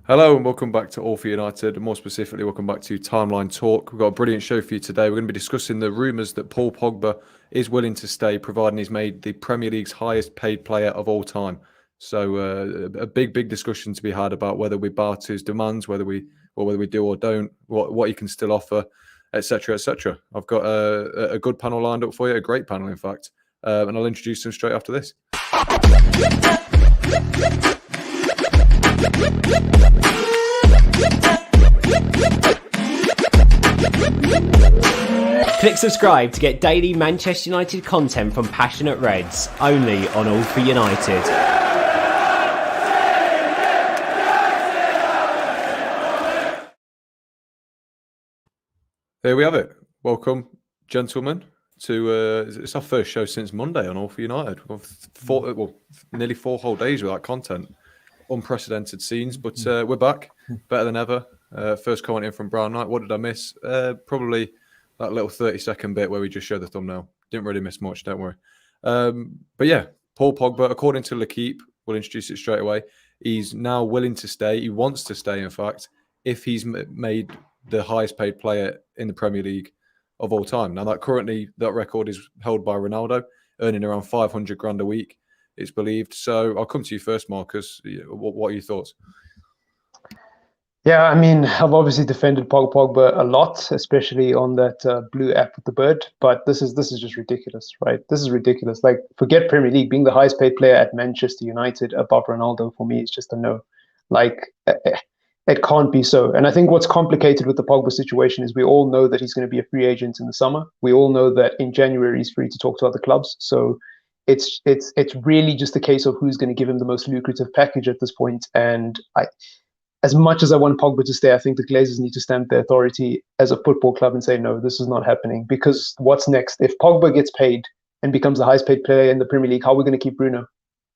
Hello and welcome back to All for United, and more specifically, welcome back to Timeline Talk. We've got a brilliant show for you today. We're going to be discussing the rumours that Paul Pogba is willing to stay, providing he's made the Premier League's highest paid player of all time. So a big discussion to be had about whether we bow to his demands, whether we do or don't, what he can still offer, etc., etc. I've got a good panel lined up for you, a great panel, in fact, and I'll introduce them straight after this. Click subscribe to get daily Manchester United content from passionate Reds, only on All for United. There we have it. Welcome, gentlemen, to it's our first show since Monday on All for United. Nearly 4 whole days without content. Unprecedented scenes, but we're back, better than ever. First comment in from Brown Knight. What did I miss? Probably that little 30-second bit where we just showed the thumbnail. Didn't really miss much, don't worry. But yeah, Paul Pogba, according to L'Equipe, we'll introduce it straight away. He's now willing to stay. He wants to stay, in fact, if he's made the highest paid player in the Premier League of all time. Now, that record is held by Ronaldo, earning around 500 grand a week, it's believed. So I'll come to you first, Marcus. What are your thoughts? Yeah, I mean, I've obviously defended Pogba a lot, especially on that blue app with the bird. But this is just ridiculous, right? This is ridiculous. Like, forget Premier League, being the highest paid player at Manchester United above Ronaldo, for me, is just a no. Like, it can't be so. And I think what's complicated with the Pogba situation is we all know that he's going to be a free agent in the summer. We all know that in January he's free to talk to other clubs. So it's really just a case of who's going to give him the most lucrative package at this point. And as much as I want Pogba to stay, I think the Glazers need to stamp their authority as a football club and say, no, this is not happening. Because what's next? If Pogba gets paid and becomes the highest paid player in the Premier League, how are we going to keep Bruno?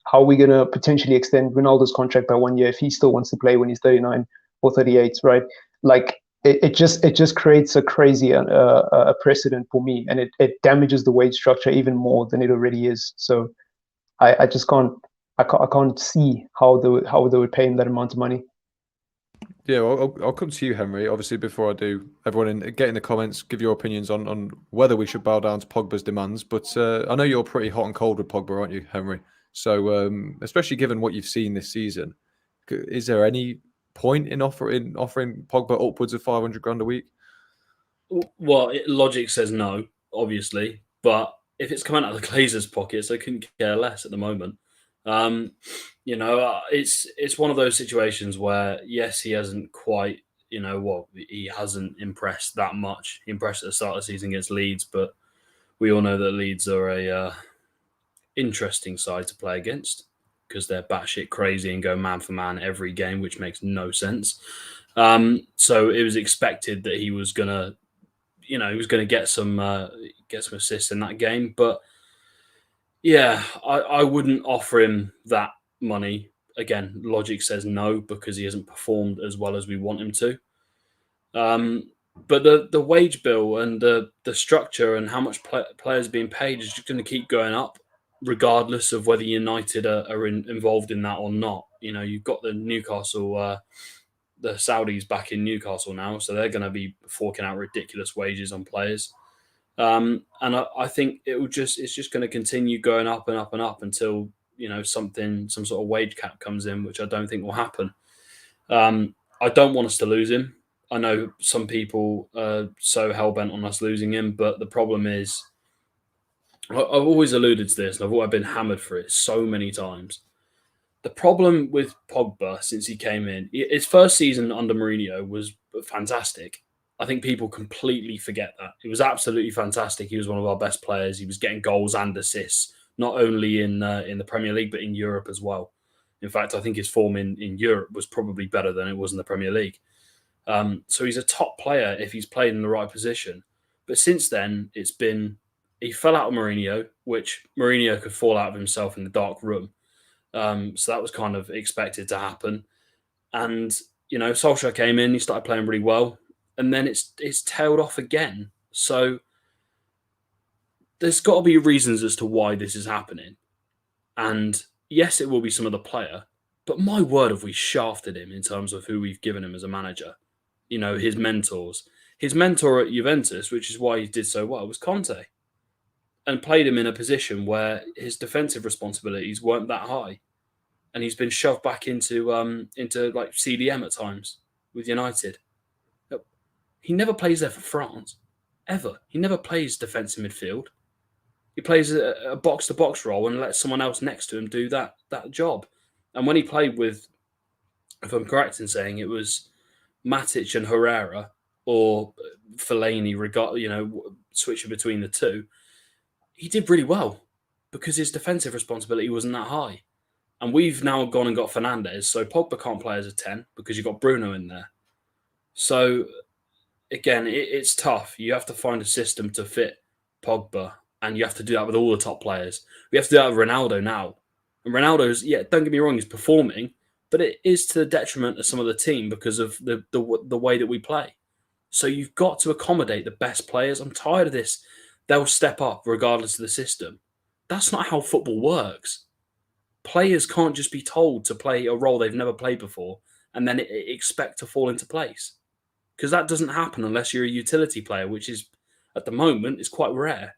How are we going to potentially extend Ronaldo's contract by 1 year if he still wants to play when he's 39 or 38, right? Like, it just creates a crazy a precedent for me, and it damages the wage structure even more than it already is. So I just can't see how they would pay him that amount of money. Yeah, well, I'll come to you, Henry. Obviously, before I do, everyone get in the comments, give your opinions on whether we should bow down to Pogba's demands. But I know you're pretty hot and cold with Pogba, aren't you, Henry? So, especially given what you've seen this season, is there any point in offering Pogba upwards of 500 grand a week? Well, logic says no, obviously. But if it's coming out of the Glazers' pockets, I couldn't care less at the moment. It's one of those situations where, yes, he hasn't quite, he hasn't impressed that much. He impressed at the start of the season against Leeds, but we all know that Leeds are a interesting side to play against because they're batshit crazy and go man for man every game, which makes no sense. So it was expected that he was gonna get some assists in that game, but yeah, I wouldn't offer him that money. Again, logic says no because he hasn't performed as well as we want him to. But the wage bill and the structure and how much players are being paid is just going to keep going up, regardless of whether United are involved in that or not. You've got the Newcastle, the Saudis back in Newcastle now, so they're going to be forking out ridiculous wages on players. And I think it's just going to continue going up and up and up until some sort of wage cap comes in, which I don't think will happen. I don't want us to lose him. I know some people are so hell-bent on us losing him, but the problem is, I've always alluded to this, and I've been hammered for it so many times. The problem with Pogba since he came in, his first season under Mourinho was fantastic. I think people completely forget that. It was absolutely fantastic. He was one of our best players. He was getting goals and assists, not only in the Premier League, but in Europe as well. In fact, I think his form in Europe was probably better than it was in the Premier League. So he's a top player if he's played in the right position. But since then, he fell out of Mourinho, which Mourinho could fall out of himself in the dark room. So that was kind of expected to happen. And, Solskjaer came in, he started playing really well. And then it's tailed off again. So there's got to be reasons as to why this is happening. And yes, it will be some of the player, But my word, have we shafted him in terms of who we've given him as a manager? You know, his mentors. His mentor at Juventus, which is why he did so well, was Conte, and played him in a position where his defensive responsibilities weren't that high, and he's been shoved back into like CDM at times with United. He never plays there for France, ever. He never plays defensive midfield. He plays a box-to-box role and lets someone else next to him do that job. And when he played with, if I'm correct in saying, it was Matic and Herrera or Fellaini, switching between the two, he did really well because his defensive responsibility wasn't that high. And we've now gone and got Fernandes, so Pogba can't play as a 10 because you've got Bruno in there. So, again, it's tough. You have to find a system to fit Pogba, and you have to do that with all the top players. We have to do that with Ronaldo now. And Ronaldo's, don't get me wrong, he's performing, but it is to the detriment of some of the team because of the way that we play. So you've got to accommodate the best players. I'm tired of this. They'll step up regardless of the system. That's not how football works. Players can't just be told to play a role they've never played before and then expect to fall into place. Because that doesn't happen unless you're a utility player, which is, at the moment, is quite rare.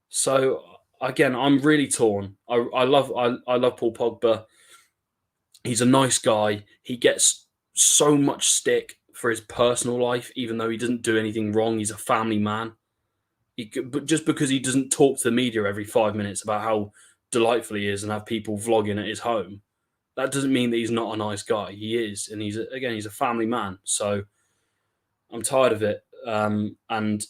So, again, I'm really torn. I love Paul Pogba. He's a nice guy. He gets so much stick for his personal life, even though he doesn't do anything wrong. He's a family man. But just because he doesn't talk to the media every 5 minutes about how delightful he is and have people vlogging at his home, that doesn't mean that he's not a nice guy. He is, and he's a family man. So I'm tired of it, and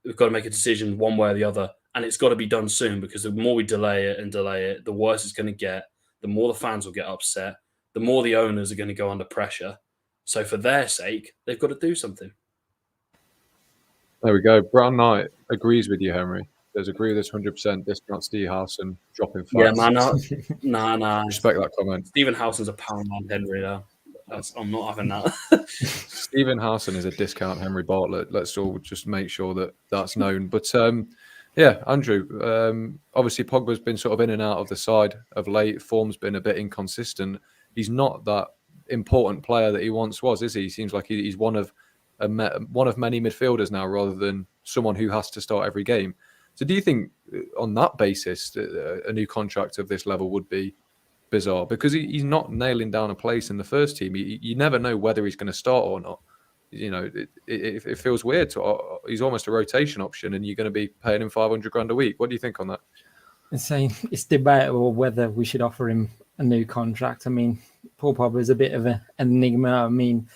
we've got to make a decision one way or the other, and it's got to be done soon because the more we delay it, the worse it's going to get. The more the fans will get upset. The more the owners are going to go under pressure. So for their sake, they've got to do something. There we go. Brown Knight agrees with you, Henry. Does agree with this 100%. Discount Steve Howson dropping fast. Yeah, man. Nah. Respect that comment. Stephen Howson's a pound on Henry now. I'm not having that. Stephen Howson is a discount Henry Bartlett. Let's all just make sure that that's known. But yeah, Andrew, obviously Pogba's been sort of in and out of the side of late. Form's been a bit inconsistent. He's not that important player that he once was, is he? He seems like he's one of many midfielders now rather than someone who has to start every game. So do you think on that basis a new contract of this level would be bizarre? Because he's not nailing down a place in the first team. You never know whether he's going to start or not. You know, it feels weird. He's almost a rotation option and you're going to be paying him 500 grand a week. What do you think on that? It's debatable whether we should offer him a new contract. I mean, Paul Pogba is a bit of an enigma. I mean,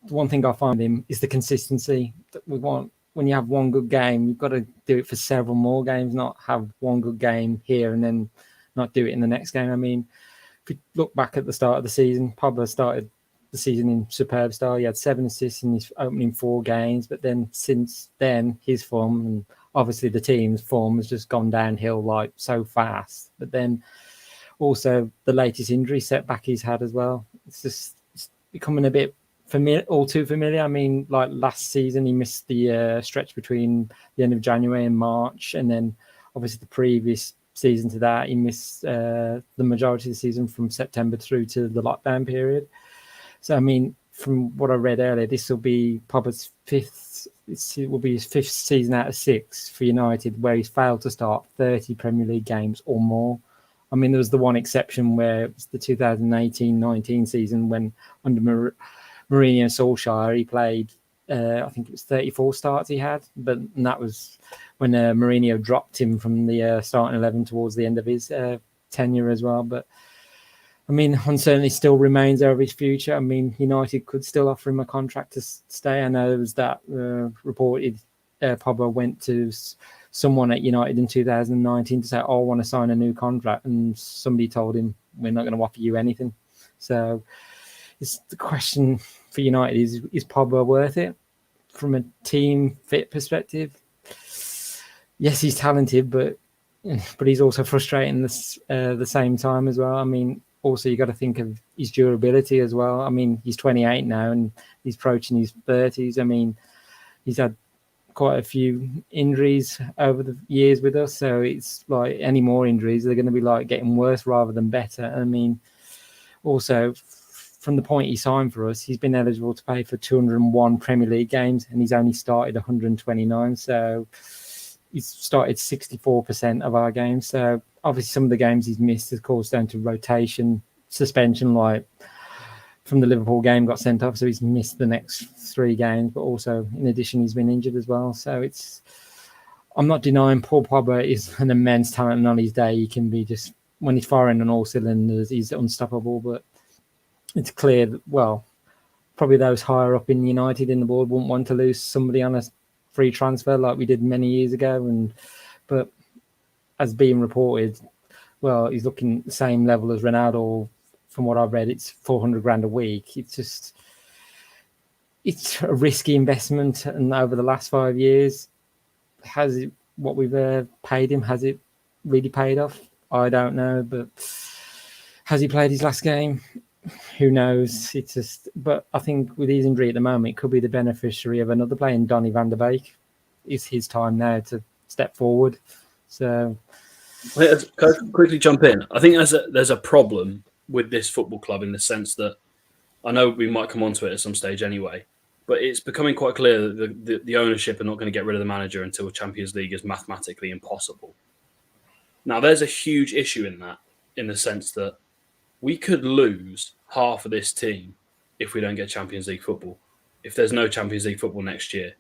the one thing I find with him is the consistency that we want. When you have one good game, you've got to do it for several more games, not have one good game here and then not do it in the next game. I mean, if you look back at the start of the season, Pogba started the season in superb style. He had 7 assists in his opening 4 games, but then since then, his form and obviously the team's form has just gone downhill like so fast. But then also the latest injury setback he's had as well. It's becoming a bit all too familiar. I mean, like last season, he missed the stretch between the end of January and March, and then obviously the previous season to that, he missed the majority of the season from September through to the lockdown period. So, I mean, from what I read earlier, this will be Pogba's it will be his 5th season out of 6 for United where he's failed to start 30 Premier League games or more. I mean, there was the one exception where it was the 2018-19 season when under Mourinho and Solskjaer, he played, I think it was 34 starts he had, but that was when Mourinho dropped him from the starting 11 towards the end of his tenure as well. But, I mean, uncertainty still remains over his future. I mean, United could still offer him a contract to stay. I know there was that reported Pogba went to someone at United in 2019 to say, I want to sign a new contract, and somebody told him, we're not going to offer you anything. So it's the question for United is Pogba worth it from a team fit perspective? Yes, he's talented, but he's also frustrating the same time as well. I mean, also you got to think of his durability as well. I mean, he's 28 now and he's approaching his 30s. I mean, he's had quite a few injuries over the years with us, so it's like any more injuries, they're going to be like getting worse rather than better. I mean, Also, from the point he signed for us, he's been eligible to play for 201 Premier League games, and he's only started 129. So he's started 64% of our games. So obviously some of the games he's missed, of course, down to rotation, suspension, like from the Liverpool game, got sent off. So he's missed the next 3 games, but also in addition, he's been injured as well. So I'm not denying Paul Pogba is an immense talent, and on his day, he can be just, when he's firing on all cylinders, he's unstoppable. But it's clear that, well, probably those higher up in United in the board wouldn't want to lose somebody on a free transfer like we did many years ago. But as being reported, well, he's looking the same level as Ronaldo. From what I've read, it's 400 grand a week. It's a risky investment. And over the last 5 years, has it, what we've paid him, has it really paid off? I don't know. But has he played his last game? Who knows? It's just, but I think with his injury at the moment, it could be the beneficiary of another player, Donny van der Beek. It's his time now to step forward. So, can I quickly jump in? I think there's a problem with this football club in the sense that, I know we might come onto it at some stage anyway, but it's becoming quite clear that the ownership are not going to get rid of the manager until Champions League is mathematically impossible. Now, there's a huge issue in that, in the sense that we could lose half of this team if we don't get Champions League football. If there's no Champions League football next year,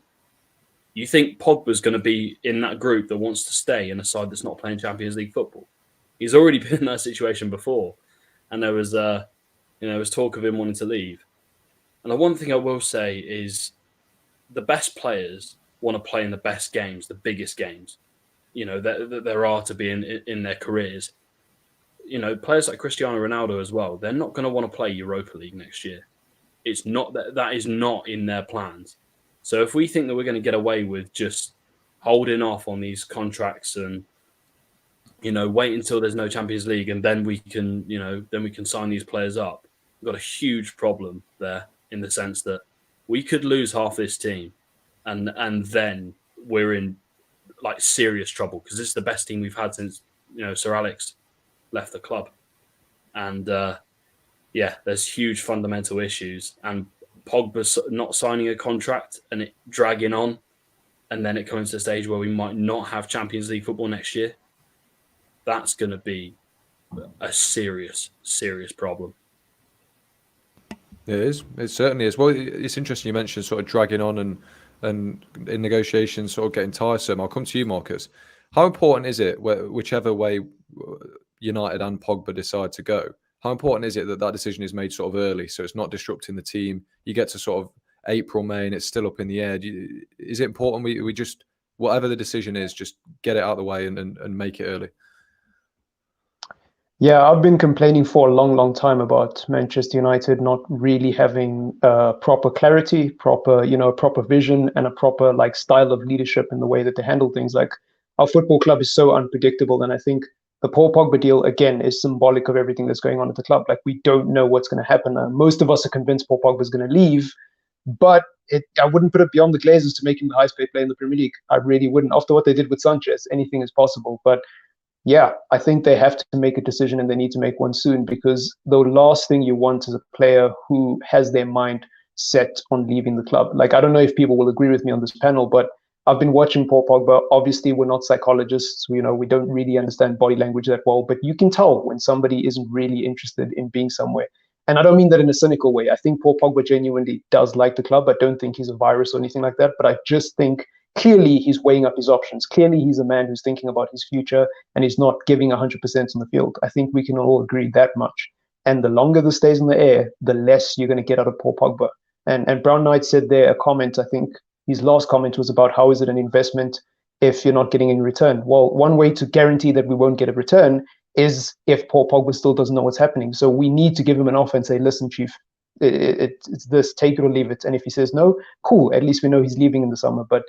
you think Pogba's going to be in that group that wants to stay in a side that's not playing Champions League football? He's already been in that situation before, and there was talk of him wanting to leave. And the one thing I will say is, the best players want to play in the best games, the biggest games, that there are to be in their careers. Players like Cristiano Ronaldo as well, they're not going to want to play Europa League next year. It's not that is not in their plans. So if we think that we're going to get away with just holding off on these contracts and, wait until there's no Champions League and then we can sign these players up, we've got a huge problem there, in the sense that we could lose half this team and then we're in like serious trouble, because this is the best team we've had since, Sir Alex left the club. And there's huge fundamental issues, and Pogba not signing a contract and it dragging on, and then it comes to a stage where we might not have Champions League football next year. That's going to be a serious problem. It is. It certainly is. Well, it's interesting you mentioned sort of dragging on and in negotiations sort of getting tiresome. I'll come to you, Marcus. How important is it, whichever way United and Pogba decide to go, how important is it that decision is made sort of early, so it's not disrupting the team? You get to sort of April, May, and it's still up in the air. Is it important we just, whatever the decision is, just get it out of the way and make it early? Yeah, I've been complaining for a long time about Manchester United not really having proper clarity, proper vision, and a proper style of leadership in the way that they handle things. Like, our football club is so unpredictable, and I think the Paul Pogba deal, again, is symbolic of everything that's going on at the club. Like, we don't know what's going to happen. Most of us are convinced Paul Pogba is going to leave, but I wouldn't put it beyond the Glazers to make him the highest paid player in the Premier League. I really wouldn't. After what they did with Sanchez, anything is possible. But yeah, I think they have to make a decision, and they need to make one soon, because the last thing you want is a player who has their mind set on leaving the club. Like, I don't know if people will agree with me on this panel, but I've been watching Paul Pogba. Obviously, we're not psychologists. We don't really understand body language that well, but you can tell when somebody isn't really interested in being somewhere. And I don't mean that in a cynical way. I think Paul Pogba genuinely does like the club. I don't think he's a virus or anything like that, but I just think clearly he's weighing up his options. Clearly he's a man who's thinking about his future, and he's not giving 100% on the field. I think we can all agree that much. And the longer this stays in the air, the less you're going to get out of Paul Pogba. And Brown Knight said there a comment, I think his last comment was about how is it an investment if you're not getting any return? Well, one way to guarantee that we won't get a return is if Paul Pogba still doesn't know what's happening. So we need to give him an offer and say, listen, chief, it's this, take it or leave it. And if he says no, cool, at least we know he's leaving in the summer. But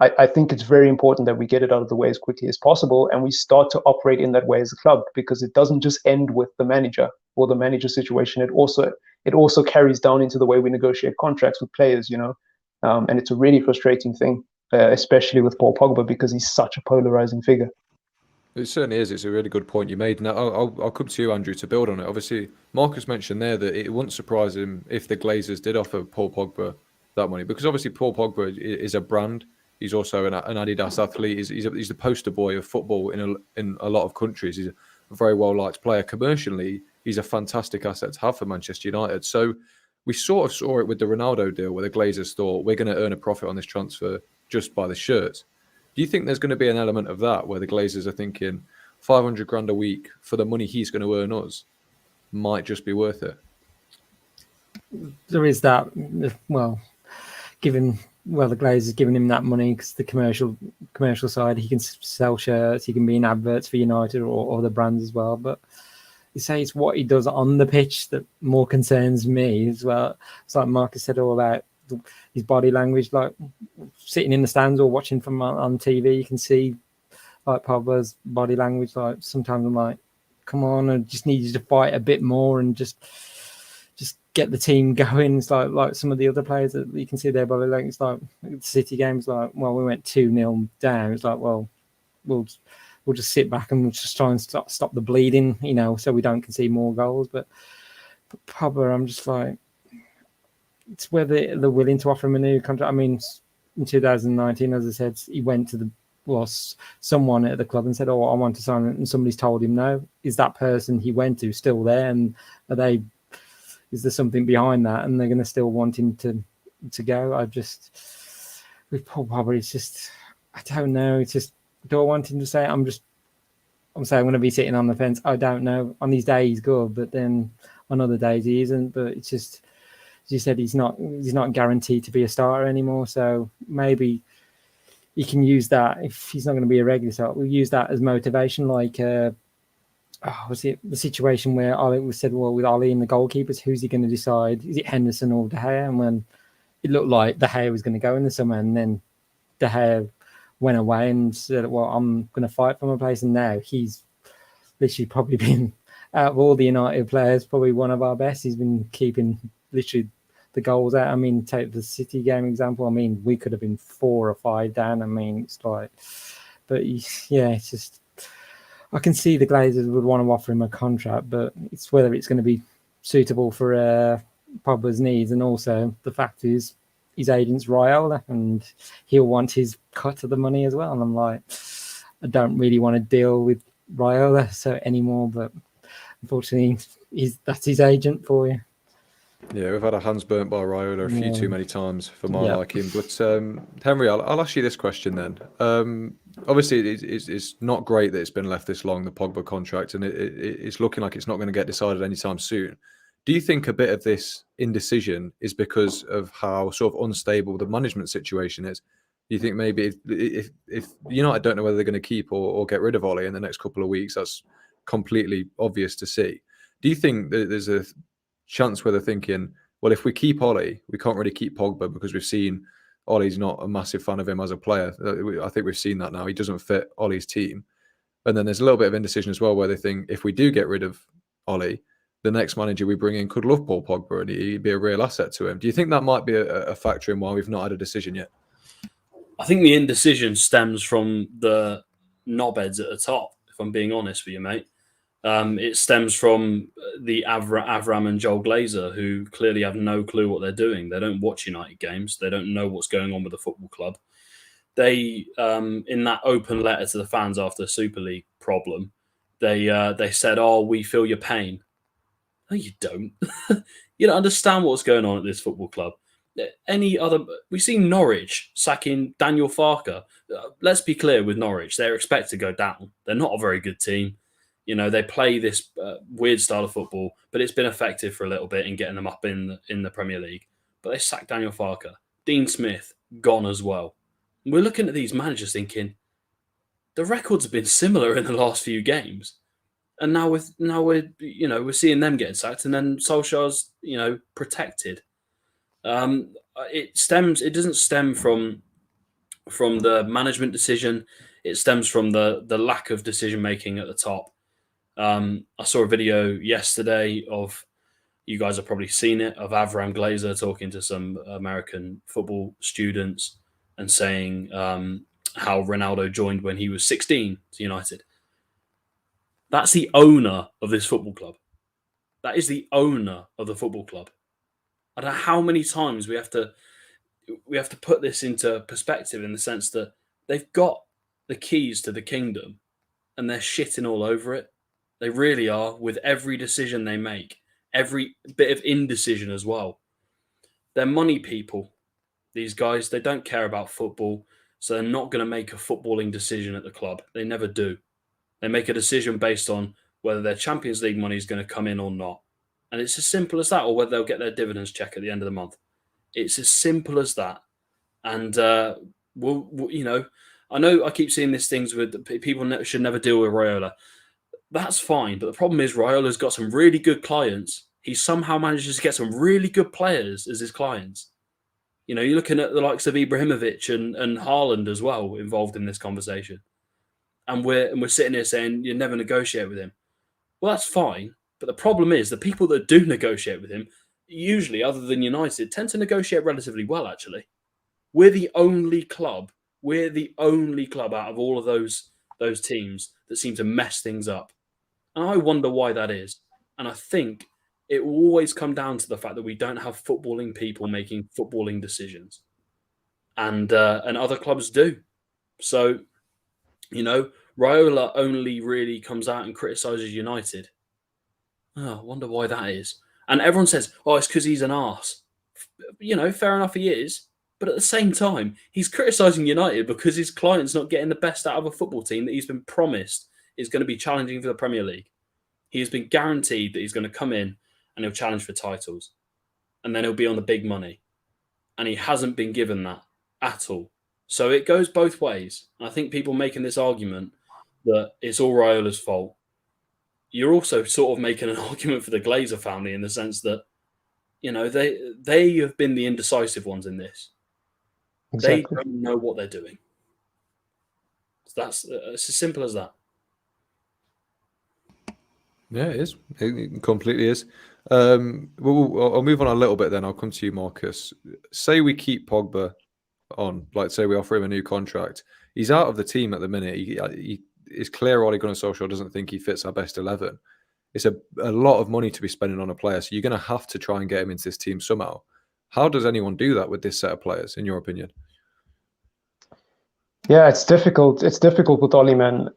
I think it's very important that we get it out of the way as quickly as possible, and we start to operate in that way as a club, because it doesn't just end with the manager or the manager situation. It also carries down into the way we negotiate contracts with players, and it's a really frustrating thing, especially with Paul Pogba, because he's such a polarizing figure. It certainly is. It's a really good point you made. Now, I'll come to you, Andrew, to build on it. Obviously, Marcus mentioned there that it wouldn't surprise him if the Glazers did offer Paul Pogba that money, because obviously Paul Pogba is a brand. He's also an Adidas athlete. He's the poster boy of football in a lot of countries. He's a very well-liked player. Commercially, he's a fantastic asset to have for Manchester United. So we sort of saw it with the Ronaldo deal, where the Glazers thought, we're going to earn a profit on this transfer just by the shirt. Do you think there's going to be an element of that where the Glazers are thinking 500 grand a week for the money he's going to earn us might just be worth it? There is that. Well, the Glazers giving him that money because the commercial side, he can sell shirts, he can be in adverts for United or other brands as well. But you say it's what he does on the pitch that more concerns me as well. It's like Marcus said all about his body language, like sitting in the stands or watching from on TV, you can see like Pogba's body language. Like sometimes I'm like, come on, I just need you to fight a bit more and just get the team going. It's like some of the other players that you can see their body language. It's like the City games, like, well, we went 2-0 down. It's like, well, we'll just sit back and we'll just try and stop the bleeding, so we don't concede more goals. But Pogba, I'm just like, it's whether they're willing to offer him a new contract. I mean, in 2019, as I said, he went to someone at the club and said, "Oh, I want to sign," and somebody's told him no. Is that person he went to still there? And is there something behind that? And they're going to still want him to go? With Paul Pogba, it's just, I don't know. It's just, do I want him to say? I'm saying I'm going to be sitting on the fence. I don't know. On these days he's good, but then on other days he isn't. But it's just, as you said, he's not guaranteed to be a starter anymore. So maybe he can use that if he's not going to be a regular starter. We'll use that as motivation. Like, was it the situation where Ollie said, well, with Ollie and the goalkeepers, who's he going to decide? Is it Henderson or De Gea? And when it looked like De Gea was going to go in the summer, and then De Gea went away and said, well, I'm going to fight for my place. And now he's literally probably been, out of all the United players, probably one of our best. He's been keeping literally the goals out. I mean, take the City game example. I mean, we could have been 4 or 5 down. I mean, it's like, but yeah, it's just, I can see the Glazers would want to offer him a contract, but it's whether it's going to be suitable for Pogba's needs. And also the fact is his agent's Raiola and he'll want his cut of the money as well. And I'm like, I don't really want to deal with Raiola anymore, but unfortunately that's his agent for you. Yeah, we've had our hands burnt by Raiola a few too many times for my liking. But Henry, I'll ask you this question then. Obviously, it's not great that it's been left this long, the Pogba contract, and it's looking like it's not going to get decided anytime soon. Do you think a bit of this indecision is because of how sort of unstable the management situation is? Do you think maybe if United don't know whether they're going to keep or get rid of Ollie in the next couple of weeks, that's completely obvious to see. Do you think that there's a chance where they're thinking, well, if we keep Ollie, we can't really keep Pogba because we've seen Ollie's not a massive fan of him as a player. I think we've seen that now. He doesn't fit Ollie's team. And then there's a little bit of indecision as well where they think if we do get rid of Ollie, the next manager we bring in could love Paul Pogba and he'd be a real asset to him. Do you think that might be a factor in why we've not had a decision yet? I think the indecision stems from the knobheads at the top, if I'm being honest with you, mate. It stems from the Avram and Joel Glazer, who clearly have no clue what they're doing. They don't watch United games. They don't know what's going on with the football club. They, in that open letter to the fans after the Super League problem, they said, "Oh, we feel your pain." No, you don't. You don't understand what's going on at this football club. We've seen Norwich sacking Daniel Farker. Let's be clear with Norwich. They're expected to go down. They're not a very good team. You know, they play this weird style of football, but it's been effective for a little bit in getting them up in the Premier League. But they sacked Daniel Farker. Dean Smith, gone as well. And we're looking at these managers thinking, the records have been similar in the last few games. And now we're seeing them getting sacked, and then Solskjaer's, protected. It doesn't stem from the management decision. It stems from the lack of decision making at the top. I saw a video yesterday of, you guys have probably seen it, of Avram Glazer talking to some American football students and saying how Ronaldo joined when he was 16 to United. That's the owner of this football club. That is the owner of the football club. I don't know how many times we have to put this into perspective in the sense that they've got the keys to the kingdom and they're shitting all over it. They really are, with every decision they make, every bit of indecision as well. They're money people, these guys. They don't care about football, so they're not going to make a footballing decision at the club. They never do. They make a decision based on whether their Champions League money is going to come in or not. And it's as simple as that, or whether they'll get their dividends check at the end of the month. It's as simple as that. And, you know, I know I keep seeing these things with people should never deal with Raiola. That's fine. But the problem is Raiola's got some really good clients. He somehow manages to get some really good players as his clients. You know, you're looking at the likes of Ibrahimovic and Haaland as well involved in this conversation. And we're sitting here saying you never negotiate with him. Well, that's fine. But the problem is the people that do negotiate with him, usually other than United, tend to negotiate relatively well, actually. We're the only club out of all of those teams that seem to mess things up. And I wonder why that is. And I think it will always come down to the fact that we don't have footballing people making footballing decisions. And other clubs do. So, you know, Raiola only really comes out and criticises United. Oh, I wonder why that is. And everyone says, oh, it's because he's an arse. You know, fair enough, he is. But at the same time, he's criticising United because his client's not getting the best out of a football team that he's been promised is going to be challenging for the Premier League. He has been guaranteed that he's going to come in and he'll challenge for titles. And then he'll be on the big money. And he hasn't been given that at all. So it goes both ways. I think people making this argument that it's all Raiola's fault, you're also sort of making an argument for the Glazer family in the sense that, you know, they have been the indecisive ones in this. Exactly. They don't know what they're doing. It's as simple as that. Yeah, it is. It completely is. I'll move on a little bit then. I'll come to you, Marcus. Say we keep Pogba on, like say we offer him a new contract. He's out of the team at the minute. He is clear Ole Gunnar Solskjaer doesn't think he fits our best 11. It's a lot of money to be spending on a player, so you're going to have to try and get him into this team somehow. How does anyone do that with this set of players, in your opinion? Yeah, it's difficult. It's difficult with Ole, man.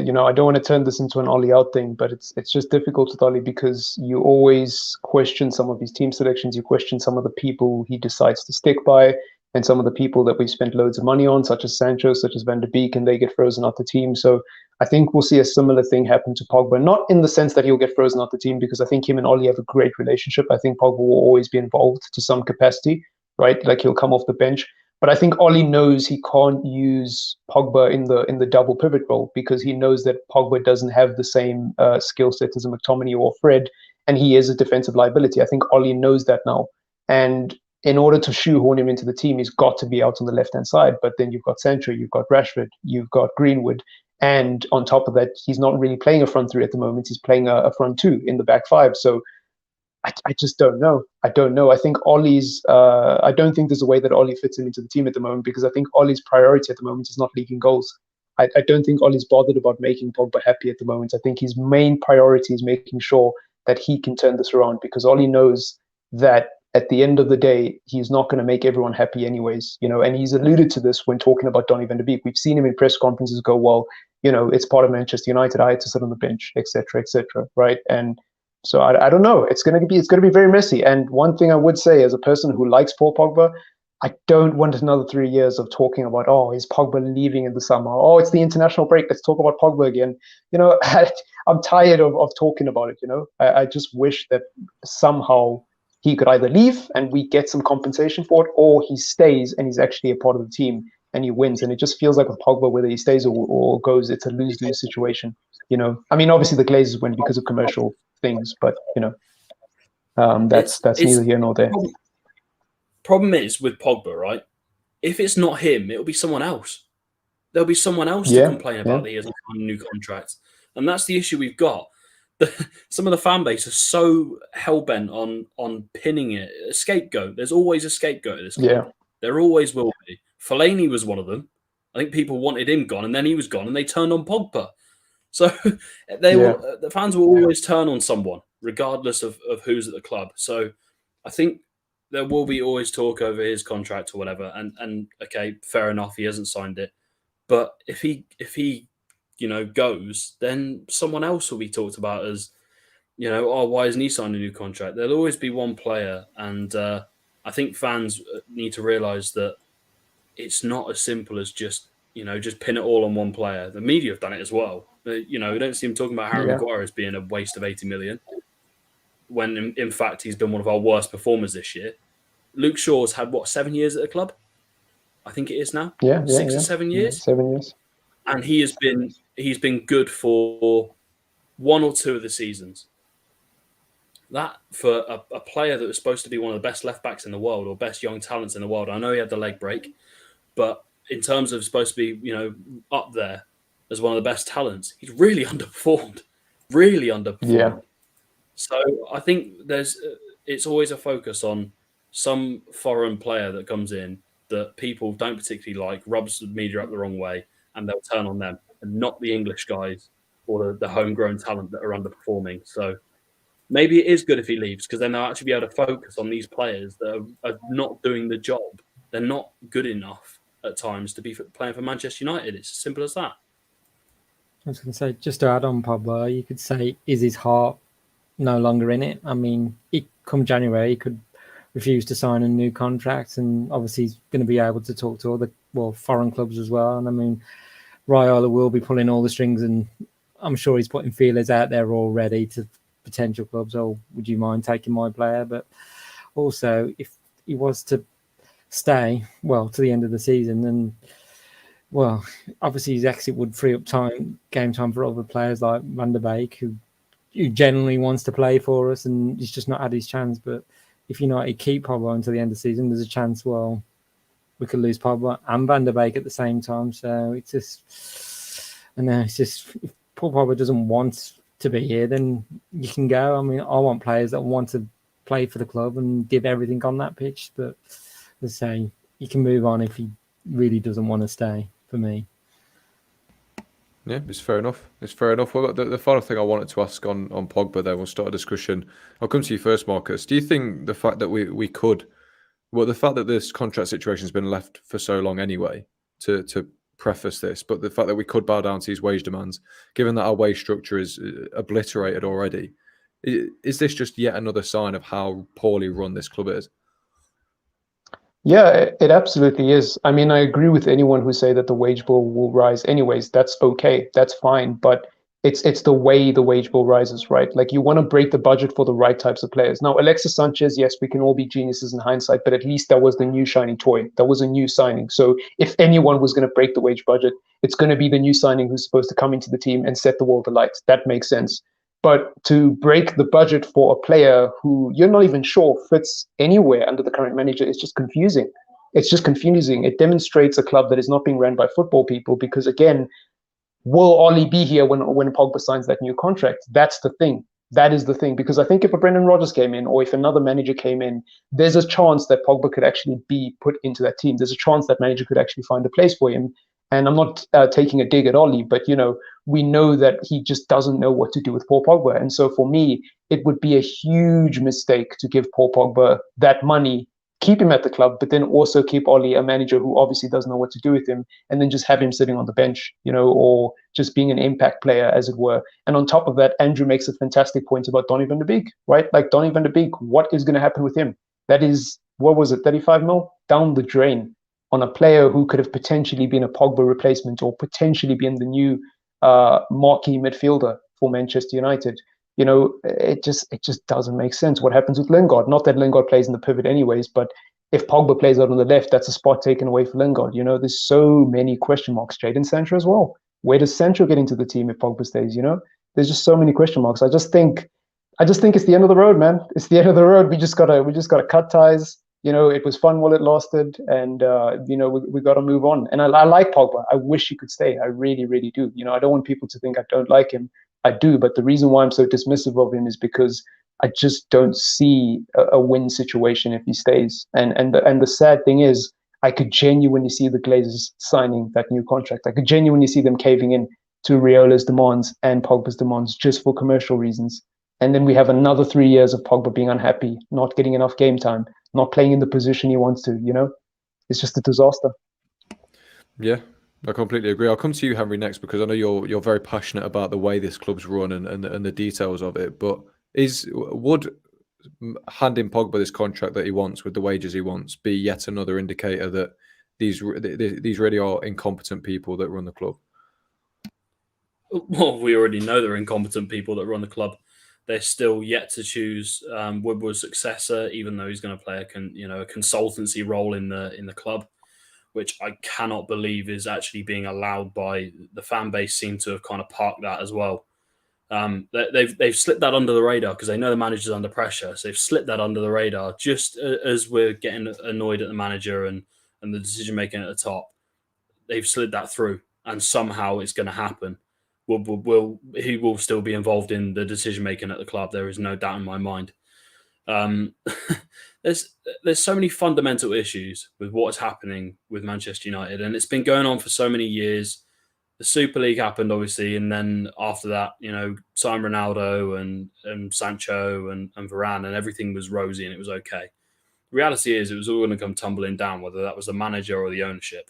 You know, I don't want to turn this into an Ole out thing, but it's just difficult with Ole because you always question some of his team selections. You question some of the people he decides to stick by, and some of the people that we've spent loads of money on, such as Sancho, such as Van de Beek, and they get frozen out the team. So I think we'll see a similar thing happen to Pogba, not in the sense that he'll get frozen out the team, because I think him and Ole have a great relationship. I think Pogba will always be involved to some capacity, right? Like he'll come off the bench. But I think Ole knows he can't use Pogba in the double pivot role because he knows that Pogba doesn't have the same skill set as a McTominay or Fred, and he is a defensive liability. I think Ole knows that now. And in order to shoehorn him into the team, he's got to be out on the left-hand side. But then you've got Sancho, you've got Rashford, you've got Greenwood. And on top of that, he's not really playing a front three at the moment. He's playing a front two in the back five. So I just don't know. I don't know. I think Ole's, I don't think there's a way that Ole fits him into the team at the moment because I think Ole's priority at the moment is not leaking goals. I don't think Ole's bothered about making Pogba happy at the moment. I think his main priority is making sure that he can turn this around because Ole knows that at the end of the day, he's not going to make everyone happy anyways, you know, and he's alluded to this when talking about Donny van de Beek. We've seen him in press conferences go, well, you know, it's part of Manchester United. I had to sit on the bench, etc., right? And so I don't know. It's going to be very messy. And one thing I would say as a person who likes Paul Pogba, I don't want another 3 years of talking about, oh, is Pogba leaving in the summer? Oh, it's the international break. Let's talk about Pogba again. You know, I'm tired of talking about it, you know. I just wish that somehow he could either leave and we get some compensation for it, or he stays and he's actually a part of the team and he wins. And it just feels like with Pogba, whether he stays or goes, it's a lose-lose situation. You know, I mean, obviously the Glazers win because of commercial things, but you know, that's neither here nor there. Problem is with Pogba, right? If it's not him, it'll be someone else. There'll be someone else to complain about that he hasn't got a new contract, and that's the issue we've got. Some of the fan base are so hell-bent on pinning it. A scapegoat. There's always a scapegoat at this club. Yeah. There always will be. Fellaini was one of them. I think people wanted him gone, and then he was gone, and they turned on Pogba. So the fans will always turn on someone, regardless of who's at the club. So I think there will be always talk over his contract or whatever. And okay, fair enough, he hasn't signed it. But if he goes, then someone else will be talked about as, why isn't he signed a new contract? There'll always be one player, and I think fans need to realise that it's not as simple as just pin it all on one player. The media have done it as well. We don't see him talking about Harry Maguire as being a waste of 80 million, when in fact he's been one of our worst performers this year. Luke Shaw's had 7 years at the club? I think it is now. 6 or 7 years. Yeah, 7 years. And he's been good for 1 or 2 of the seasons. That for a player that was supposed to be one of the best left backs in the world or best young talents in the world. I know he had the leg break, but in terms of supposed to be, up there as one of the best talents, he's really underperformed. Really underperformed. Yeah. So I think it's always a focus on some foreign player that comes in that people don't particularly like, rubs the media up the wrong way, and they'll turn on them, and not the English guys or the homegrown talent that are underperforming. So maybe it is good if he leaves, because then they'll actually be able to focus on these players that are not doing the job. They're not good enough at times to be playing for Manchester United. It's as simple as that. I was going to say, just to add on Pogba, you could say, is his heart no longer in it? I mean, come January, he could refuse to sign a new contract, and obviously he's going to be able to talk to other foreign clubs as well. And I mean, Raiola will be pulling all the strings, and I'm sure he's putting feelers out there already to potential clubs. Oh, would you mind taking my player? But also, if he was to stay to the end of the season, then obviously his exit would free up game time for other players like Van der Beek, who generally wants to play for us, and he's just not had his chance. But if United keep Pogba until the end of the season, there's a chance, we could lose Pogba and Van der Beek at the same time. So it's just, if Paul Pogba doesn't want to be here, then you can go. I mean, I want players that want to play for the club and give everything on that pitch. But let's say you can move on if he really doesn't want to stay, for me. Yeah, it's fair enough. Well, the final thing I wanted to ask on Pogba there, we'll start a discussion. I'll come to you first, Marcus. Do you think the fact that the fact that this contract situation has been left for so long anyway, to preface this, but the fact that we could bow down to his wage demands, given that our wage structure is obliterated already, is this just yet another sign of how poorly run this club is? Yeah, it absolutely is. I mean, I agree with anyone who say that the wage bill will rise anyways. That's okay. That's fine. But it's the way the wage bill rises, right? Like, you want to break the budget for the right types of players. Now, Alexis Sanchez, yes, we can all be geniuses in hindsight, but at least that was the new shiny toy. That was a new signing. So if anyone was going to break the wage budget, it's going to be the new signing who's supposed to come into the team and set the world alight. That makes sense. But to break the budget for a player who you're not even sure fits anywhere under the current manager is just confusing. It's just confusing. It demonstrates a club that is not being run by football people, because, again, will Ollie be here when Pogba signs that new contract? That's the thing. That is the thing. Because I think if a Brendan Rodgers came in, or if another manager came in, there's a chance that Pogba could actually be put into that team. There's a chance that manager could actually find a place for him. And I'm not taking a dig at Ollie, but, we know that he just doesn't know what to do with Paul Pogba. And so for me, it would be a huge mistake to give Paul Pogba that money, keep him at the club, but then also keep Ollie, a manager who obviously doesn't know what to do with him, and then just have him sitting on the bench, or just being an impact player, as it were. And on top of that, Andrew makes a fantastic point about Donny van de Beek, right? Like, Donny van de Beek, what is going to happen with him? That is, 35 mil down the drain on a player who could have potentially been a Pogba replacement, or potentially been the new marquee midfielder for Manchester United. It just doesn't make sense. What happens with Lingard? Not that Lingard plays in the pivot anyways, but if Pogba plays out on the left, that's a spot taken away for Lingard. There's so many question marks. Jadon Sancho as well. Where does Sancho get into the team if Pogba stays? There's just so many question marks. I just think it's the end of the road, man. It's the end of the road. We just gotta cut ties. It was fun while it lasted, and we got to move on. And I like Pogba. I wish he could stay. I really, really do. I don't want people to think I don't like him. I do, but the reason why I'm so dismissive of him is because I just don't see a win situation if he stays. And the sad thing is, I could genuinely see the Glazers signing that new contract. I could genuinely see them caving in to Riola's demands and Pogba's demands just for commercial reasons. And then we have another 3 years of Pogba being unhappy, not getting enough game time, not playing in the position he wants to, It's just a disaster. Yeah, I completely agree. I'll come to you, Henry, next, because I know you're very passionate about the way this club's run and the details of it. But would handing Pogba this contract that he wants with the wages he wants be yet another indicator that these really are incompetent people that run the club? Well, we already know they're incompetent people that run the club. They're still yet to choose Woodward's successor, even though he's going to play a consultancy role in the club, which I cannot believe is actually being allowed by the fan base. Seem to have kind of parked that as well. They've slipped that under the radar because they know the manager's under pressure. So they've slipped that under the radar just as we're getting annoyed at the manager and the decision making at the top. They've slid that through, and somehow it's going to happen. He will still be involved in the decision making at the club. There is no doubt in my mind. There's so many fundamental issues with what's happening with Manchester United, and it's been going on for so many years. The Super League happened, obviously, and then after that, signed Ronaldo and Sancho and Varane, and everything was rosy and it was okay. The reality is, it was all going to come tumbling down, whether that was the manager or the ownership.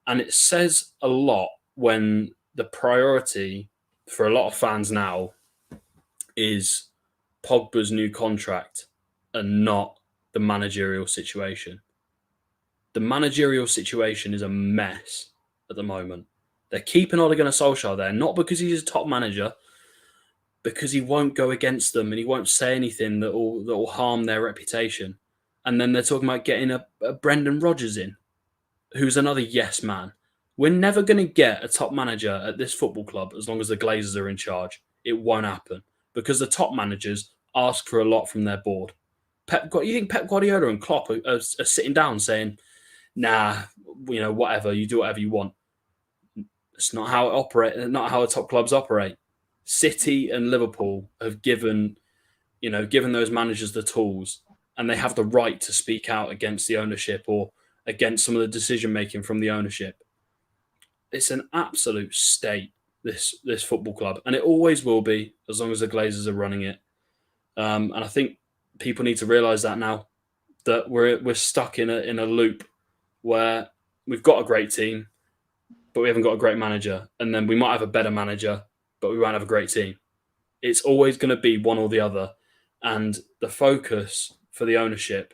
And it says a lot when the priority for a lot of fans now is Pogba's new contract and not the managerial situation. The managerial situation is a mess at the moment. They're keeping Ole Gunnar Solskjaer there, not because he's a top manager, because he won't go against them and he won't say anything that will harm their reputation. And then they're talking about getting a Brendan Rodgers in, who's another yes man. We're never going to get a top manager at this football club as long as the Glazers are in charge. It won't happen because the top managers ask for a lot from their board. You think Pep Guardiola and Klopp are sitting down saying, nah, whatever, you do whatever you want. It's not how it operates, not how the top clubs operate. City and Liverpool have given those managers the tools, and they have the right to speak out against the ownership or against some of the decision making from the ownership. It's an absolute state, this football club, and it always will be as long as the Glazers are running it. And I think people need to realise that now, that we're stuck in a loop where we've got a great team, but we haven't got a great manager, and then we might have a better manager, but we won't have a great team. It's always going to be one or the other, and the focus for the ownership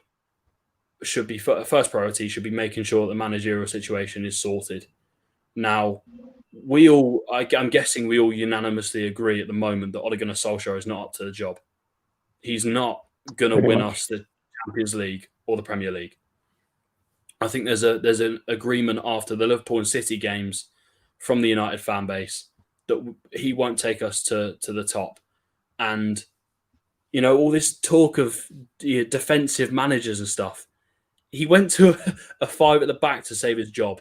should be first priority should be making sure that the managerial situation is sorted. Now, I'm guessing we all unanimously agree at the moment that Ole Gunnar Solskjaer is not up to the job. He's not going to win us the Champions League or the Premier League. I think there's an agreement after the Liverpool and City games from the United fan base that he won't take us to the top. And, all this talk of defensive managers and stuff, he went to a five at the back to save his job.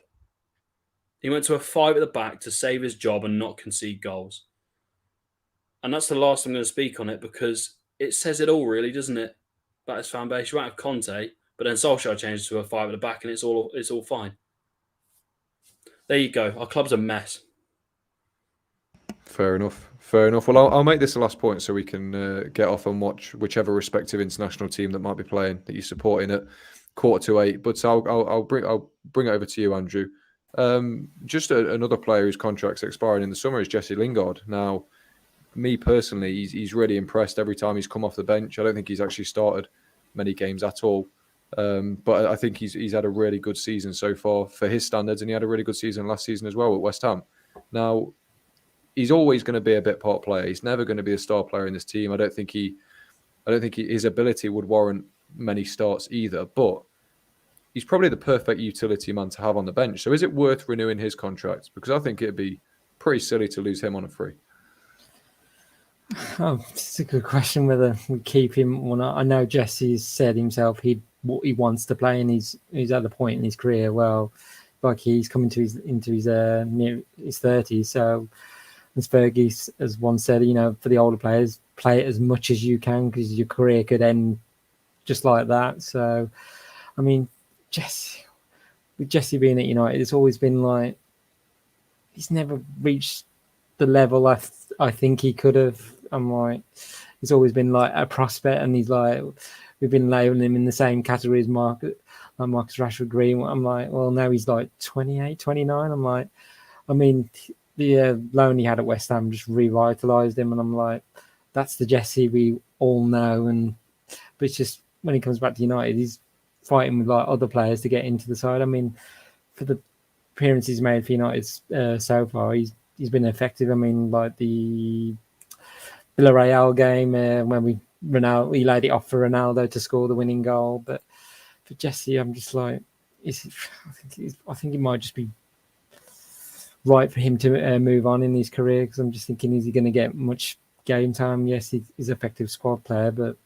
He went to a five at the back to save his job and not concede goals. And that's the last I'm going to speak on it because it says it all, really, doesn't it? About his fan base. You won't have Conte, but then Solskjaer changed to a five at the back and it's all fine. There you go. Our club's a mess. Fair enough. Well, I'll make this the last point so we can get off and watch whichever respective international team that might be playing that you're supporting at 7:45. But I'll bring it over to you, Andrew. Just another player whose contract's expiring in the summer is Jesse Lingard. Now, me personally, he's really impressed every time he's come off the bench. I don't think he's actually started many games at all. But I think he's had a really good season so far for his standards, and he had a really good season last season as well at West Ham. Now, he's always going to be a bit part player. He's never going to be a star player in this team. I don't think his ability would warrant many starts either. But he's probably the perfect utility man to have on the bench. So is it worth renewing his contract? Because I think it'd be pretty silly to lose him on a free. Oh, it's a good question whether we keep him or not. I know Jesse's said himself he wants to play, and he's at a point in his career, like he's coming into his near his 30s. So as Fergie has once said, for the older players, play it as much as you can because your career could end just like that. So, I mean, with Jesse being at United, it's always been like he's never reached the level I think he could have. I'm like, he's always been like a prospect, and he's like, we've been labelling him in the same category as Marcus Rashford Green. I'm like, well, now he's like 28, 29. I'm like, I mean, the loan he had at West Ham just revitalised him, and I'm like, that's the Jesse we all know. But it's just when he comes back to United, he's fighting with like other players to get into the side. I mean, for the appearances he's made for United so far, he's been effective. I mean, like the Villarreal game when he laid it off for Ronaldo to score the winning goal. But for Jesse, I'm just like, I think it might just be right for him to move on in his career, because I'm just thinking, is he going to get much game time? Yes, he's an effective squad player, but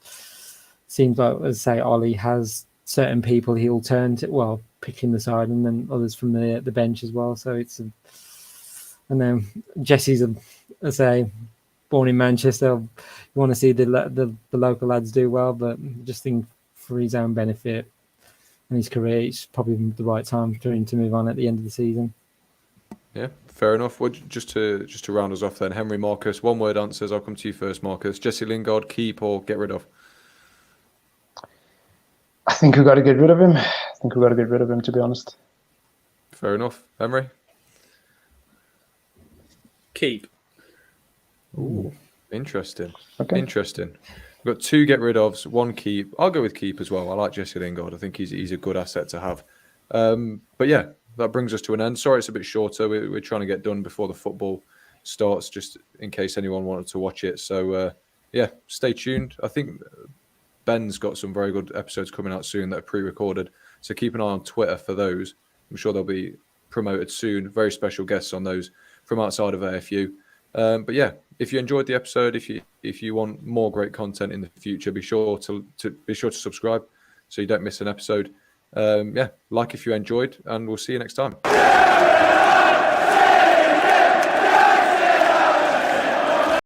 seems like, as I say, Ollie has certain people he'll turn to, well, picking the side, and then others from the bench as well. So and then Jesse's, I say, born in Manchester. You want to see the local lads do well, but just think for his own benefit and his career, it's probably the right time for him to move on at the end of the season. Yeah, fair enough. Well, just to round us off then, Henry, Marcus, one word answers. I'll come to you first, Marcus. Jesse Lingard, keep or get rid of? I think we got to get rid of him. To be honest. Fair enough. Henry? Keep. Ooh, interesting. Okay. Interesting. We've got 2 get rid ofs, 1 keep. I'll go with keep as well. I like Jesse Lingard. I think he's a good asset to have. But yeah, that brings us to an end. Sorry it's a bit shorter. We're trying to get done before the football starts, just in case anyone wanted to watch it. So yeah, stay tuned. I think Ben's got some very good episodes coming out soon that are pre-recorded. So keep an eye on Twitter for those. I'm sure they'll be promoted soon. Very special guests on those from outside of AFU. But yeah, if you enjoyed the episode, if you want more great content in the future, be sure to subscribe so you don't miss an episode. Yeah, like if you enjoyed, and we'll see you next time.